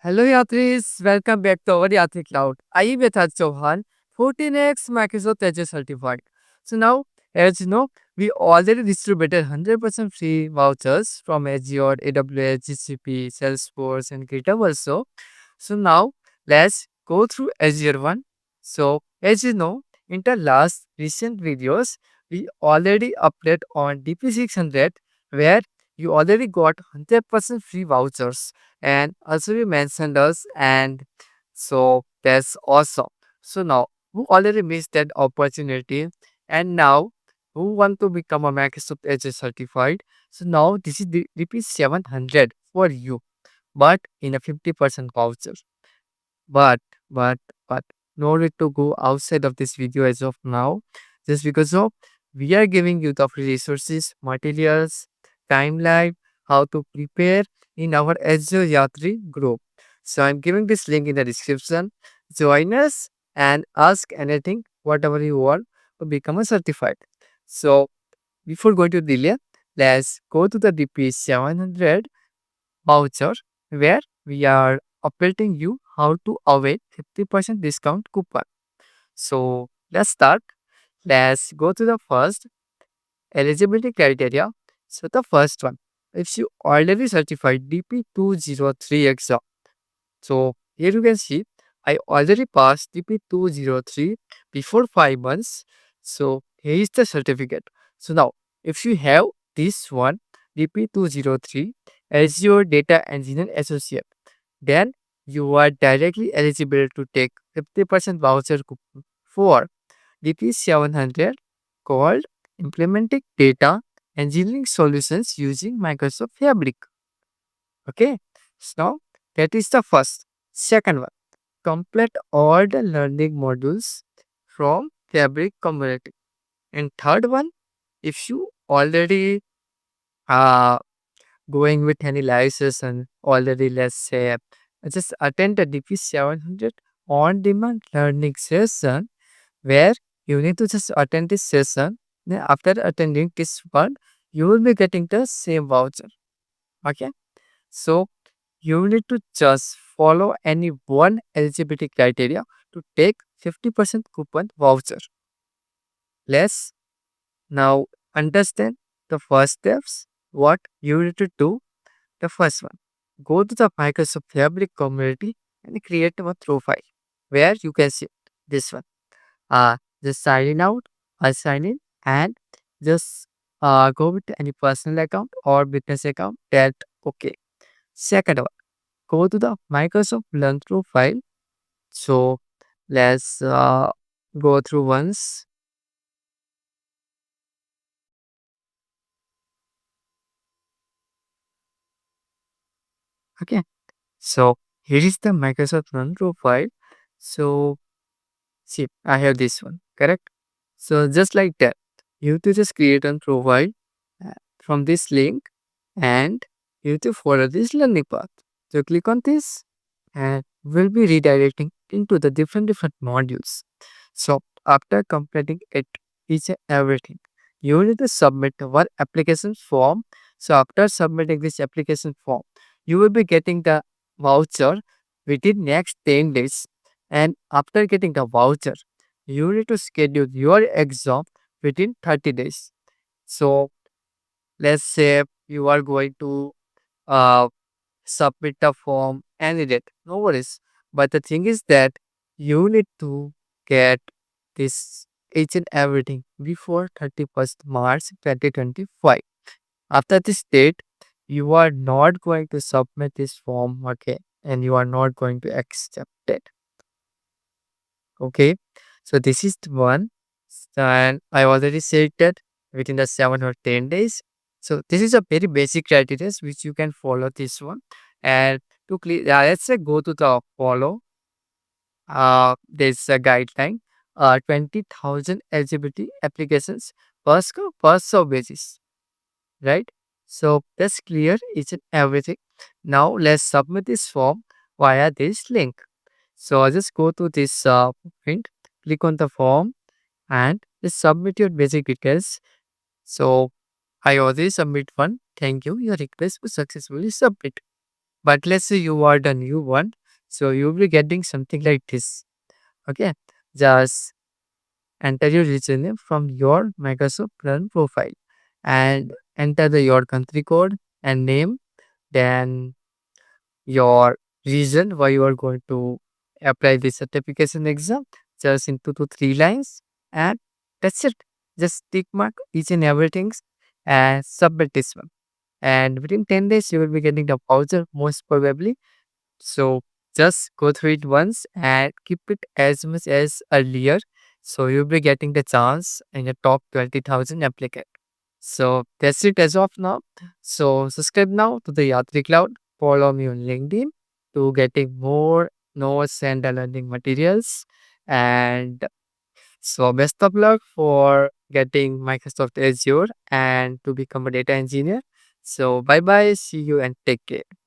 Hello Yatris, welcome back to our Yatri Cloud. I am Yatharth Chauhan, 14x Microsoft Azure certified. So now, as you know, we already distributed 100% free vouchers from Azure, AWS, GCP, Salesforce, and GitHub also. So now, let's go through Azure one. So as you know, in the last recent videos, we already uploaded on DP600 where you already got 100% free vouchers and also we mentioned us and so that's awesome. So now who already missed that opportunity and now who want to become a Microsoft Azure certified, so now this is the repeat 700 for you but in a 50% voucher. But but but no need to go outside of this video as of now, just because of we are giving you the free resources, materials, timeline, how to prepare in our Azure Yatri group. So I'm giving this link in the description. Join us and ask anything, whatever you want to become a certified. So before going to delay, let's go to the DP 700 voucher where we are updating you how to avail 50% discount coupon. So let's start. Let's go to the first eligibility criteria. So the first one, if you already certified DP203 exam, so here you can see I already passed DP203 before 5 months. So here is the certificate. So now if you have this one DP203 as your data engineer associate, then you are directly eligible to take 50% voucher coupon for DP 700 called Implementing Data Engineering Solutions using Microsoft Fabric. Okay, so that is the first. Second one, complete all the learning modules from Fabric community. And third one, if you already uh going with any live session already, let's say just attend the DP 700 on demand learning session where you need to just attend this session. Then after attending this one, you will be getting the same voucher. Okay, so you need to just follow any one eligibility criteria to take 50% coupon voucher. Let's now understand the first steps. What you need to do. The first one, go to the Microsoft Fabric community and create a profile where you can see this one. Just sign in out or sign in and just go with any personal account or business account. That okay. Second one, go to the Microsoft Learn profile. So let's go through once. Okay. So here is the Microsoft Learn profile. So see, I have this one, correct? So just like that, you have to just create a profile from this link and you have to follow this learning path. So click on this and we'll be redirecting into the different modules. So after completing it, each and everything, you need to submit one application form. So after submitting this application form, you will be getting the voucher within next 10 days. And after getting the voucher, you need to schedule your exam within 30 days. So let's say you are going to uh, submit the form any date, no worries. But the thing is that you need to get this each and everything before 31st March 2025. After this date, you are not going to submit this form, okay, and you are not going to accept it. Okay, so this is the one, and I already said that within the 7 or 10 days. So this is a very basic criteria which you can follow this one. And to clear, let's say go to the follow. There's a guideline. 20,000 LGBT applications per sub basis, right? So that's clear each and everything. Now let's submit this form via this link. So I'll just go to this print, click on the form and just submit your basic details. So I already submit one. Thank you. Your request was successfully submitted. But let's say you are the new one, so you'll be getting something like this. Okay, just enter your username from your Microsoft Learn profile and enter your country code and name, then your reason why you are going to apply the certification exam, just in 2 to 3 lines, and that's it. Just tick mark each and everything and submit this one. And within 10 days, you will be getting the voucher most probably. So just go through it once and keep it as much as earlier. So you'll be getting the chance in the top 20,000 applicant. So that's it as of now. So subscribe now to the Yatri Cloud. Follow me on LinkedIn to getting more notes and learning materials. And so best of luck for getting Microsoft Azure and to become a data engineer. So bye bye, see you and take care.